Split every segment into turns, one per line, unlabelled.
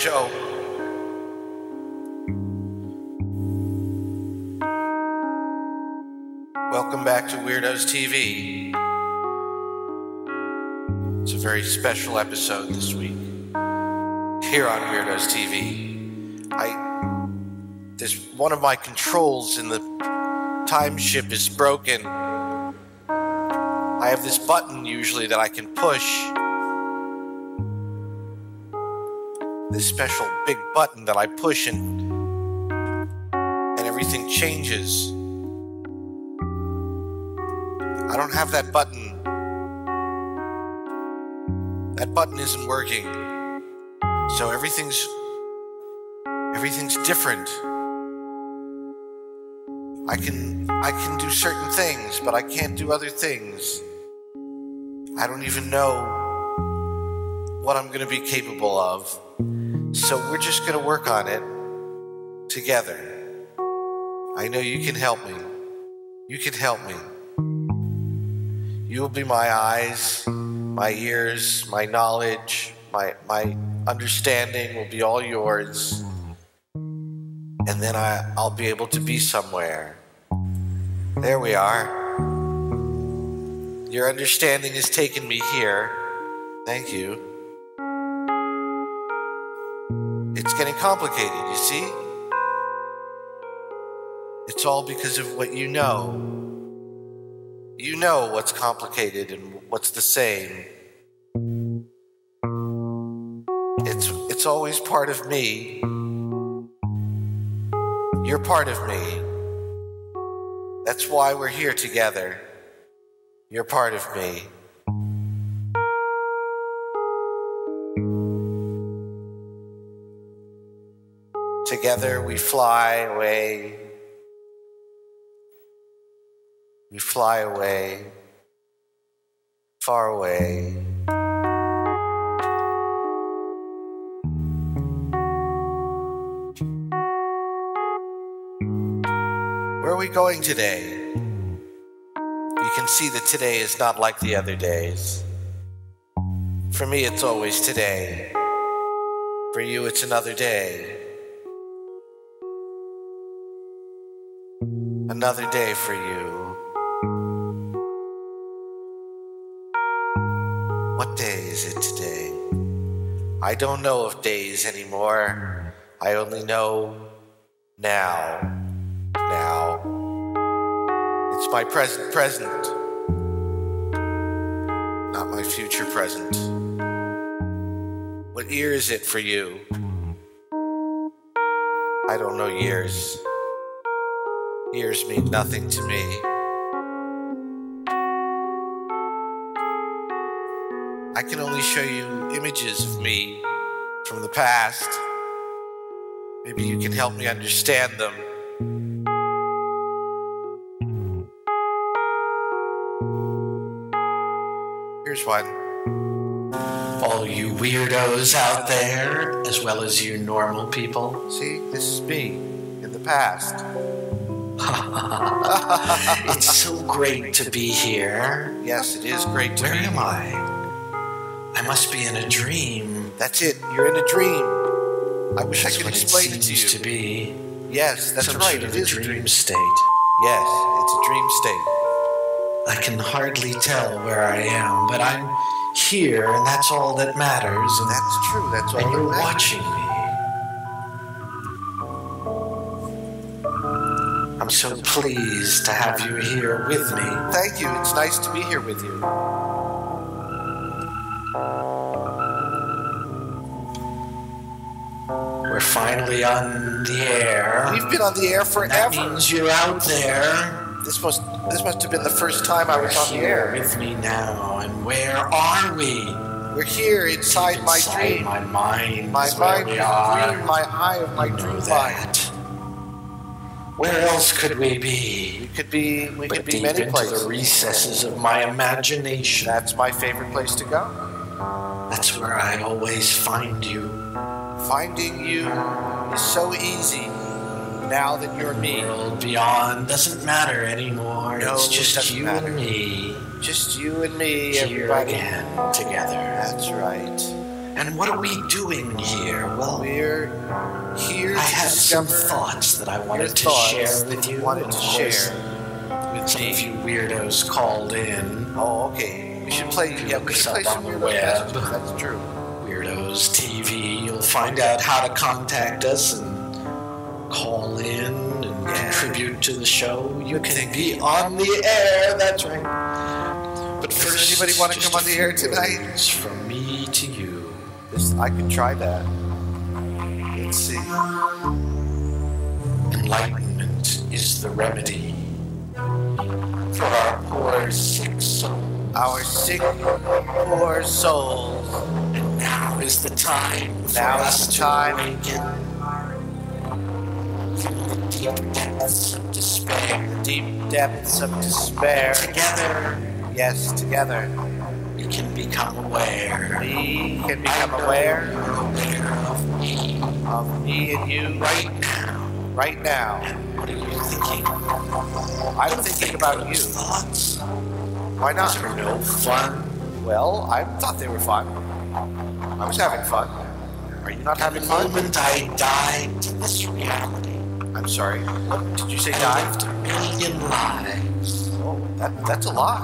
show. Welcome back to Weirdos TV. It's a very special episode this week here on Weirdos TV. There's one of my controls in the time ship is broken. I have this button usually that I can push. This special big button that I push and everything changes. I don't have that button. That button isn't working. So everything's different. I can do certain things, but I can't do other things. I don't even know what I'm going to be capable of. So we're just going to work on it together. I know you can help me. You can help me. You will be my eyes, my ears, my knowledge, my understanding will be all yours. And then I'll be able to be somewhere. There we are. Your understanding has taken me here. Thank you. It's getting complicated, you see? It's all because of what you know. You know what's complicated and what's the same. It's always part of me. You're part of me. That's why we're here together. You're part of me. Together we fly away. We fly away, far away. Where are we going today? You can see that today is not like the other days. For me, it's always today. For you, it's another day. Another day for you. What day is it today? I don't know of days anymore. I only know now. Now. It's my present. Not my future present. What year is it for you? I don't know years. Years mean nothing to me. I can only show you images of me from the past. Maybe you can help me understand them. Here's one.
All you weirdos out there, as well as you normal people.
See, this is me in the past.
It's so great to be here.
Yes, it is great to be here.
Where am I? I must be in a dream.
That's it. You're in a dream. I wish I could explain it to you.
Seems to be.
Yes, that's right.
Sort of
it is
a dream state.
Yes, it's a dream state.
I can hardly tell where I am, but I'm here, and that's all that matters. And
that's true. That's all
and
that
you're
matters.
watching me. I'm so pleased to have you here with me.
Thank you. It's nice to be here with you.
We're finally on the air.
We've been on the air forever.
That means you're out there.
This must have been the first time I was on the air.
With me now, and where are we?
We're here inside my dream.
My mind.
My mind is dream. My eye of my dream mind.
Where else could we be?
We could be
deep
many
into
places.
The recesses of my imagination.
That's my favorite place to go.
That's where I always find you.
Finding you is so easy now that you're me.
World beyond doesn't matter anymore.
No,
it's just you
matter.
and me.
Just you and me,
Here
everybody.
again, together.
That's right.
And what are we doing here? Well,
we're here to
I have some
discover
thoughts that I wanted to
thoughts
share with you.
wanted
and
to
of course,
share with
some
me.
of you weirdos called in.
Oh, okay. We should play. Yeah, we should play some
on the
Weirdos
web.
messages. That's true.
Weirdos TV. You'll find out how to contact us and call in and contribute to the show. You can be on the air. That's right. But
Does
first,
anybody want to
just
come on
a
the
few
air tonight?
words from me to you.
I could try that. Let's see.
Enlightenment is the remedy for our poor sick souls.
Our sick, poor souls.
And now is the time for
Now is
us
the
to
time.
awaken from the deep depths of despair.
Deep depths of despair.
Together,
Yes, together.
we can become aware.
We can become aware
Of me
of me and you
right now.
right now.
What are you thinking?
I'm thinking about you.
Thoughts?
Why not?
Are no fun?
Well, I thought they were fun. I was having fun. Are you not having
The
fun?
moment I died to this reality,
I'm sorry. What did you say?
I
Die?
lived 1,000,000 lives.
Oh, that's a lot.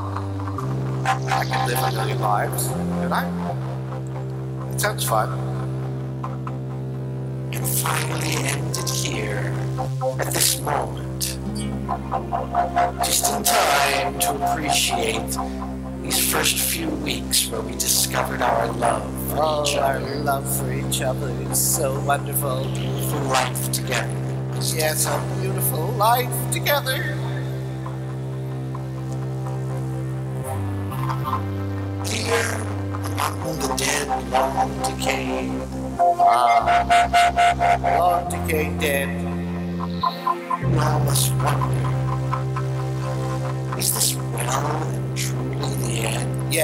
I could live 1,000,000 lives, could I? That sounds fun.
And finally ended here at this moment. Just in time to appreciate these first few weeks where we discovered our love for each
our
other,
love for each other is so wonderful.
for life together.
Yes, a beautiful life together.
Here, among the dead, long decayed,
Long decayed dead.
we all must wonder, is this well and truly the end?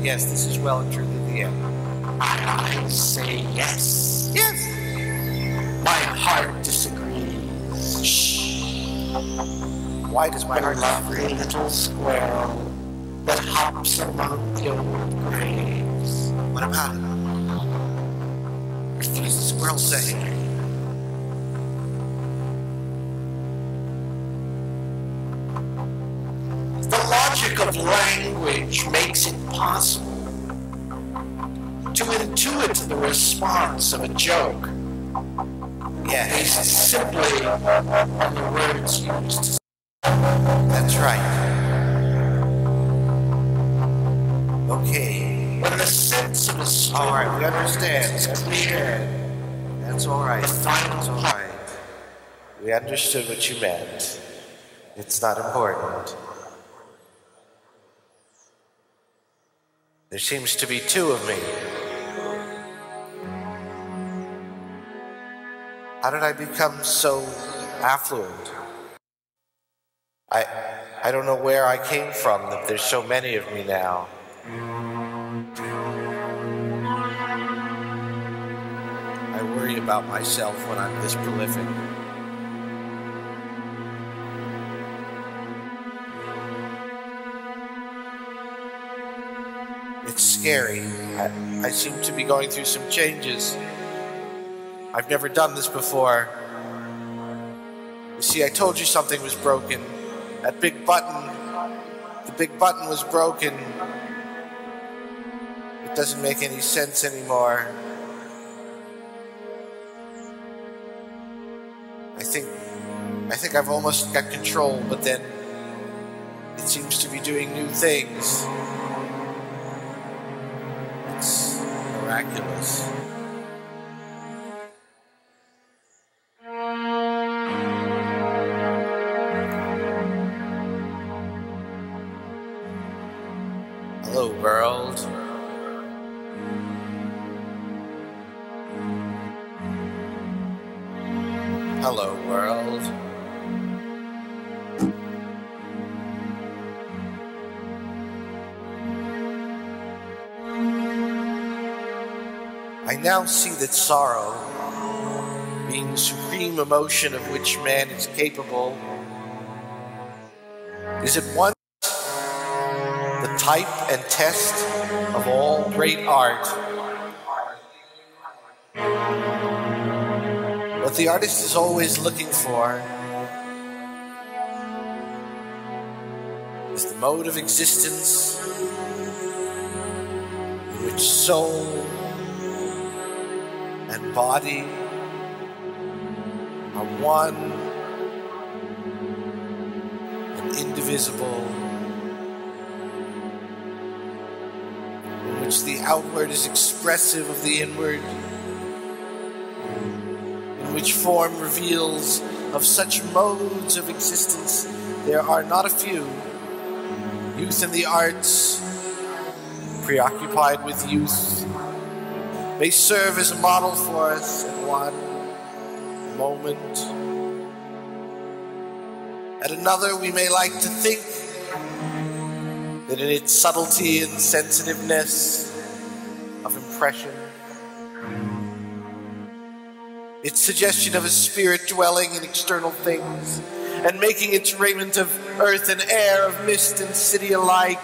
Yes, this is well and truly the end.
I say yes.
Yes.
My heart disagrees. Shh.
Why does my
The
heart
lovely
disagree?
little squirrel that hops among the old graves.
What about it? What does the squirrel say?
The logic of language makes it possible to intuit the response of a joke
Yes,
based simply on the words used.
that's right. Okay.
When the sense of a story
All right, we understand.
is clear,
That's all right.
the final
That's all right. We understood what you meant. It's not important. There seems to be two of me. How did I become so affluent? I don't know where I came from, that there's so many of me now. I worry about myself when I'm this prolific. It's scary. I seem to be going through some changes. I've never done this before. You see, I told you something was broken. That big button, the big button was broken. It doesn't make any sense anymore. I think I've almost got control, but then it seems to be doing new things. It's miraculous. Hello, world. Hello, world. I now see that sorrow, being the supreme emotion of which man is capable, is at once the type and test of all great art, What the artist is always looking for is the mode of existence in which soul and body are one and indivisible, in which the outward is expressive of the inward, in which form reveals of such modes of existence there are not a few. Youth in the arts, preoccupied with youth, may serve as a model for us at one moment. At another, we may like to think that in its subtlety and sensitiveness of impression, its suggestion of a spirit dwelling in external things and making its raiment of earth and air, of mist and city alike,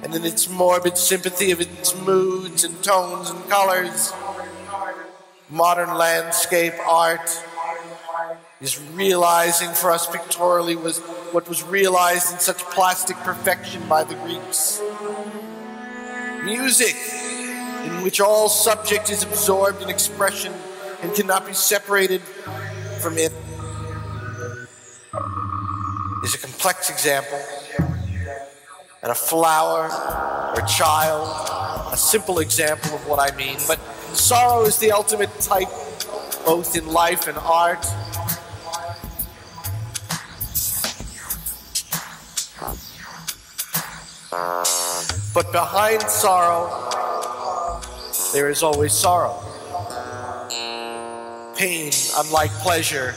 and in its morbid sympathy of its moods and tones and colors, modern landscape art is realizing for us pictorially was what was realized in such plastic perfection by the Greeks. Music, in which all subject is absorbed in expression and cannot be separated from it, is a complex example, and a flower or child, a simple example of what I mean. But sorrow is the ultimate type, both in life and art. But behind sorrow, there is always sorrow. Pain, unlike pleasure,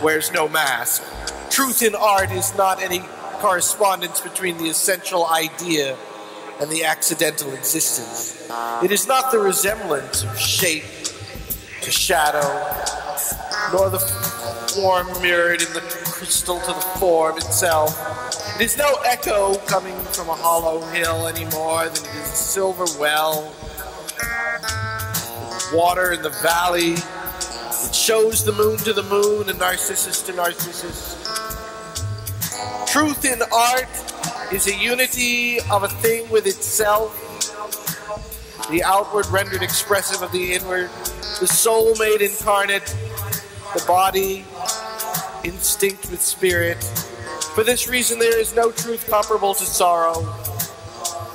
wears no mask. Truth in art is not any correspondence between the essential idea and the accidental existence. It is not the resemblance of shape to shadow, nor the form mirrored in the crystal to the form itself. It is no echo coming from a hollow hill any more than it is a silver well, water in the valley. It shows the moon to the moon and Narcissus to Narcissus. Truth in art is a unity of a thing with itself, the outward rendered expressive of the inward, the soul made incarnate, the body instinct with spirit. For this reason, there is no truth comparable to sorrow.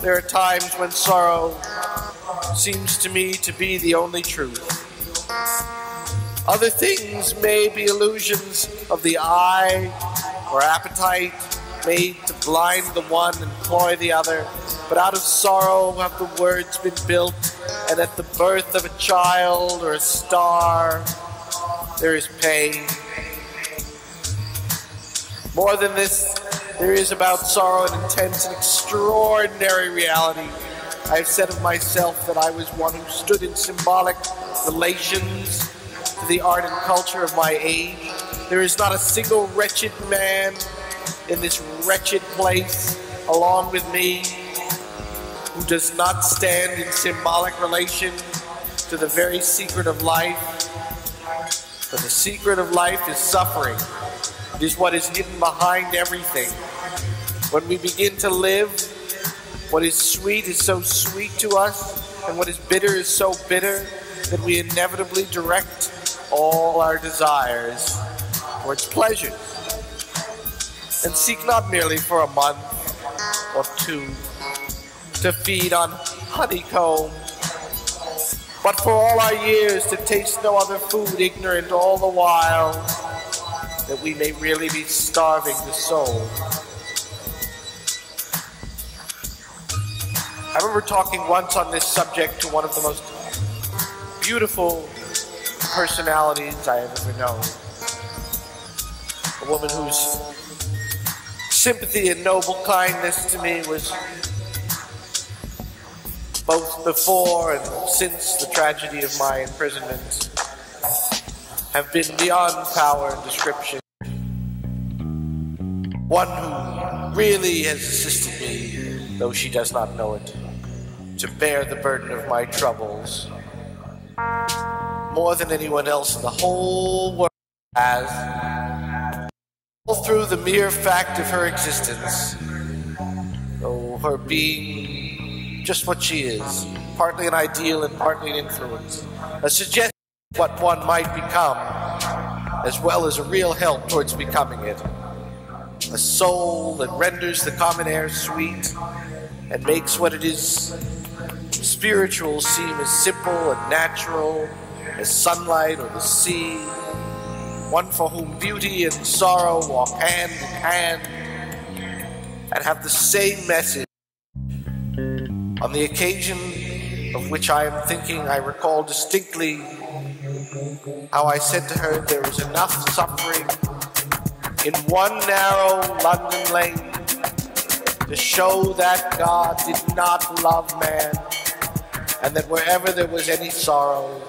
There are times when sorrow seems to me to be the only truth. Other things may be illusions of the eye or appetite, made to blind the one and cloy the other. But out of sorrow have the words been built, and at the birth of a child or a star, there is pain. More than this, there is about sorrow an intense and extraordinary reality. I have said of myself that I was one who stood in symbolic relations to the art and culture of my age. There is not a single wretched man in this wretched place along with me who does not stand in symbolic relation to the very secret of life. For the secret of life is suffering. It is what is hidden behind everything. When we begin to live, what is sweet is so sweet to us, and what is bitter is so bitter that we inevitably direct all our desires towards pleasures, and seek not merely for a month or two to feed on honeycomb, but for all our years to taste no other food, ignorant all the while that we may really be starving the soul. I remember talking once on this subject to one of the most beautiful personalities I have ever known. A woman whose sympathy and noble kindness to me was both before and since the tragedy of my imprisonment have been beyond power and description. One who really has assisted me, though she does not know it, to bear the burden of my troubles. more than anyone else in the whole world has, all through the mere fact of her existence, though her being just what she is, partly an ideal and partly an influence, a suggestion of what one might become, as well as a real help towards becoming it. A soul that renders the common air sweet and makes what it is spiritual seem as simple and natural as sunlight or the sea. One for whom beauty and sorrow walk hand in hand and have the same message. On the occasion of which I am thinking, I recall distinctly how I said to her there was enough suffering in one narrow London lane to show that God did not love man, and that wherever there was any sorrow,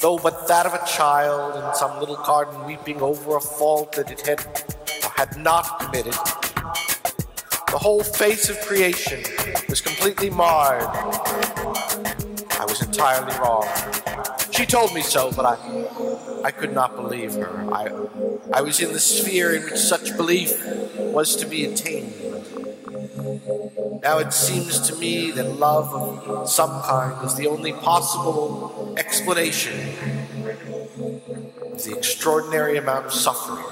though but that of a child in some little garden weeping over a fault that it had or had not committed, the whole face of creation was completely marred. I was entirely wrong. She told me so, but I could not believe her. I was in the sphere in which such belief was to be attained. Now it seems to me that love of some kind is the only possible explanation of the extraordinary amount of suffering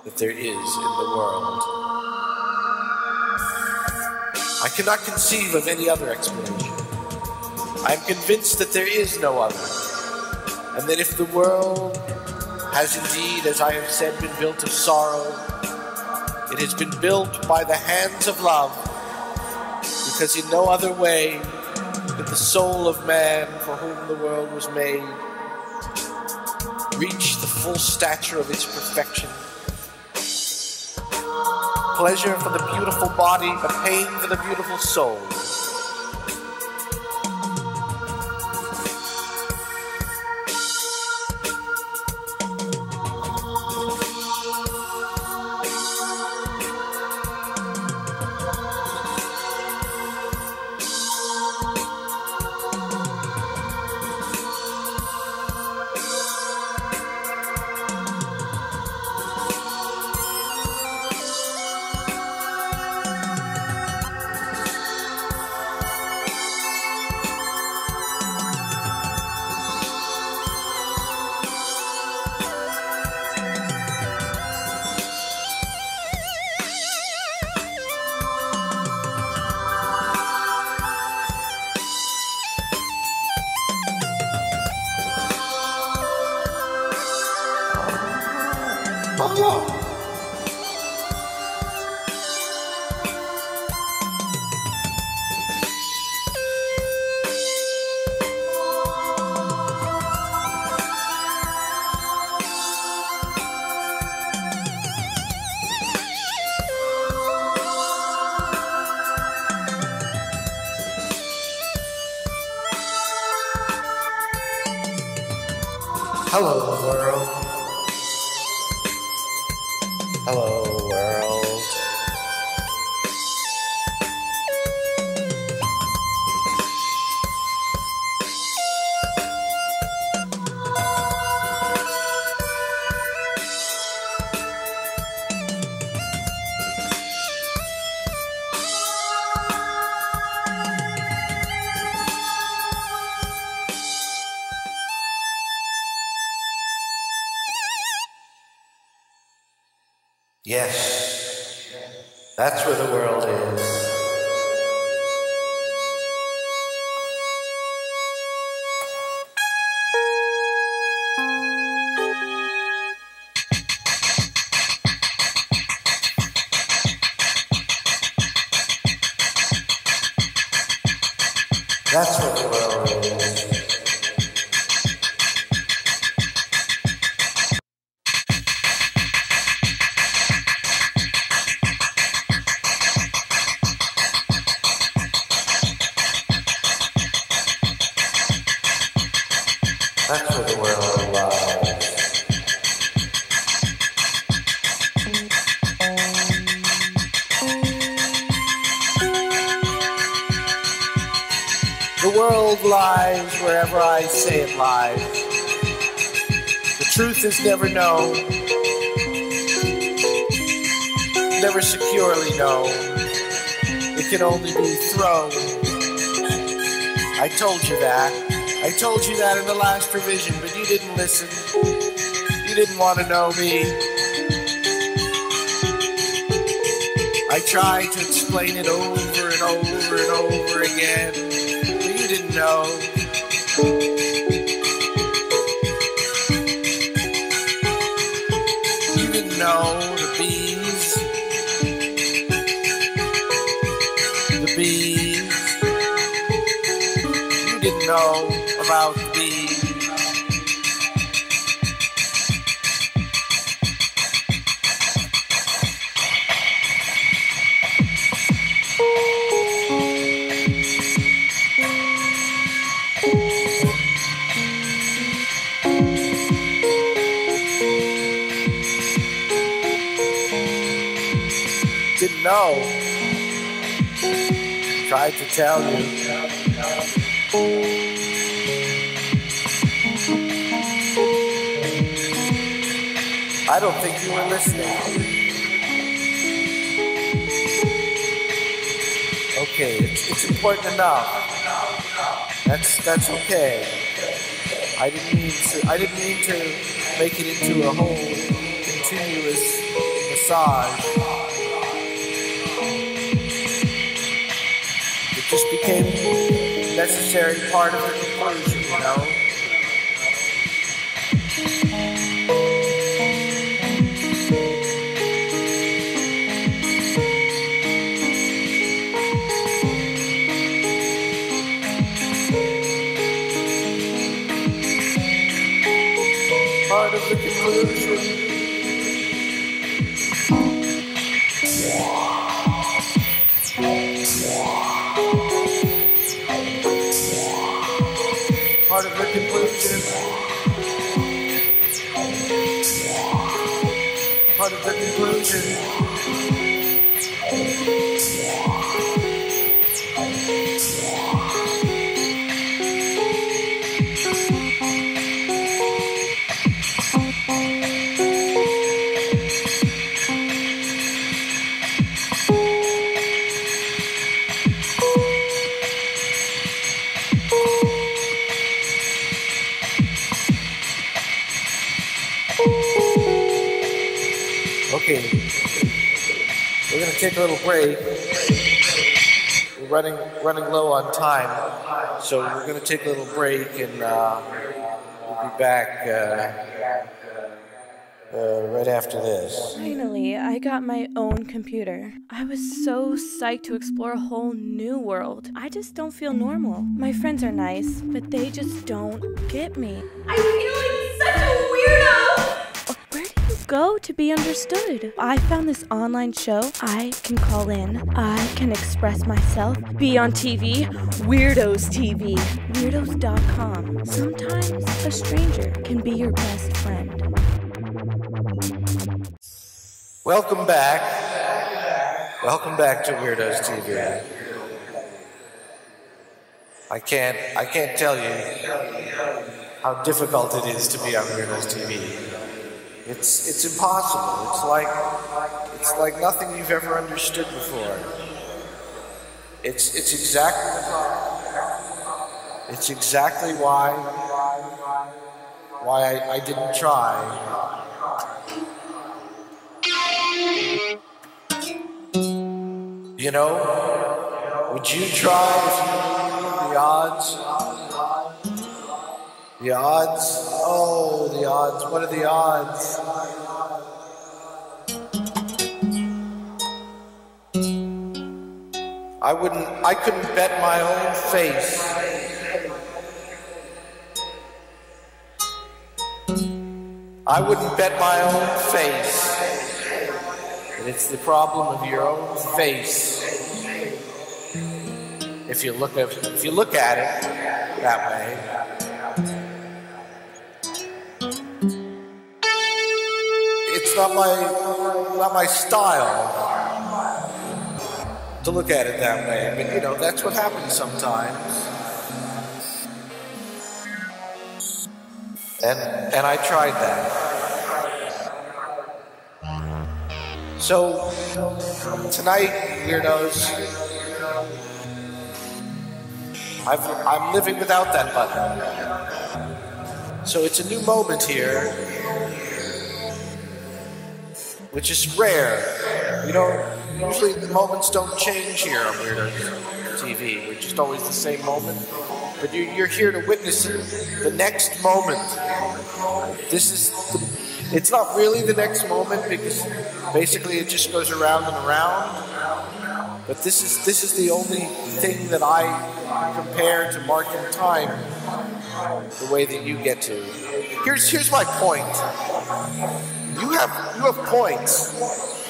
that there is in the world. I cannot conceive of any other explanation. I am convinced that there is no other, and that if the world has indeed, as I have said, been built of sorrow, it has been built by the hands of love, because in no other way did the soul of man, for whom the world was made, reach the full stature of its perfection. Pleasure for the beautiful body, but pain for the beautiful soul. Hello, world. Hello, world. Yes, that's where the world is. That's where the world is. That's where the world lies. The world lies wherever I say it lies. The truth is never known, never securely known. It can only be thrown. I told you that. I told you that in the last revision, but you didn't listen. You didn't want to know me. I tried to explain it over and over and over again, but you didn't know. You didn't know the bees. The bees. You didn't know about the bees. Didn't know. Tried to tell you. I don't think you were listening. Okay, it's important enough. That's okay. I didn't mean to make it into a whole continuous massage. It just became a necessary part of the conclusion, you know? Part of the conclusion. Part of the conclusion. Part of the conclusion. Okay, we're going to take a little break. We're running low on time, so we're going to take a little break, and we'll be back right after this.
Finally, I got my own computer. I was so psyched to explore a whole new world. I just don't feel normal. My friends are nice, but they just don't get me.
I feel like such a weirdo!
Where do you go to be understood? I found this online show. I can call in. I can express myself. Be on TV. Weirdos TV. Weirdos.com. Sometimes a stranger can be your best friend.
Welcome back. Welcome back to Weirdos TV. I can't tell you how difficult it is to be on Weirdos TV. It's impossible. It's like nothing you've ever understood before. It's exactly why I didn't try. You know, would you try if you knew the odds? The odds? Oh, the odds. What are the odds? I couldn't bet my own face. I wouldn't bet my own face. And it's the problem of your own face. If you look at it that way. It's not my style to look at it that way. I mean, you know, that's what happens sometimes. And I tried that. So tonight, Weirdos, I'm living without that button. So it's a new moment here, which is rare. Usually the moments don't change here on Weirdos TV. We're just always the same moment. But you're here to witness the next moment. It's not really the next moment because basically it just goes around and around. But this is the only thing that I compare to marking time the way that you get to. Here's my point. You have points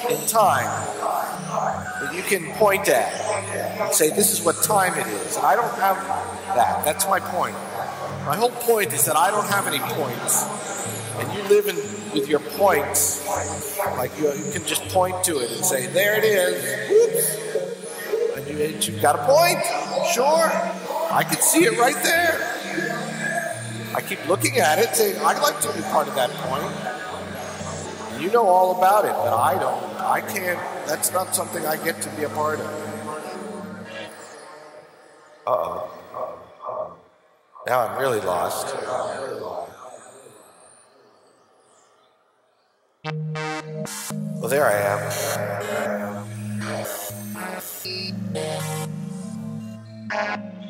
in time that you can point at and say this is what time it is. And I don't have that. That's my point. My whole point is that I don't have any points. And you live with your points. Like you can just point to it and say, there it is. Whoops. And you got a point? Sure. I can see it right there. I keep looking at it saying, I'd like to be part of that point. You know all about it, but I don't. I can't. That's not something I get to be a part of. Uh-oh. Now I'm really lost. Well, there I am.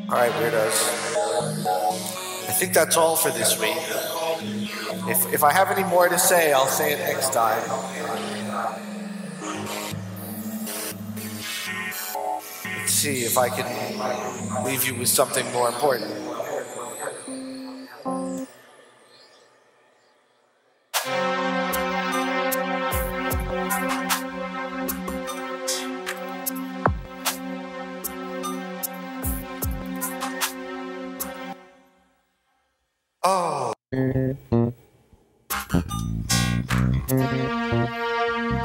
All right, Weirdos. I think that's all for this week. If I have any more to say, I'll say it next time. Let's see if I can leave you with something more important. Oh.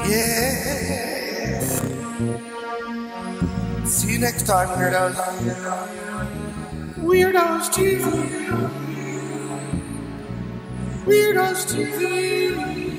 Yeah. See you next time, Weirdos. Weirdos TV. Weirdos TV.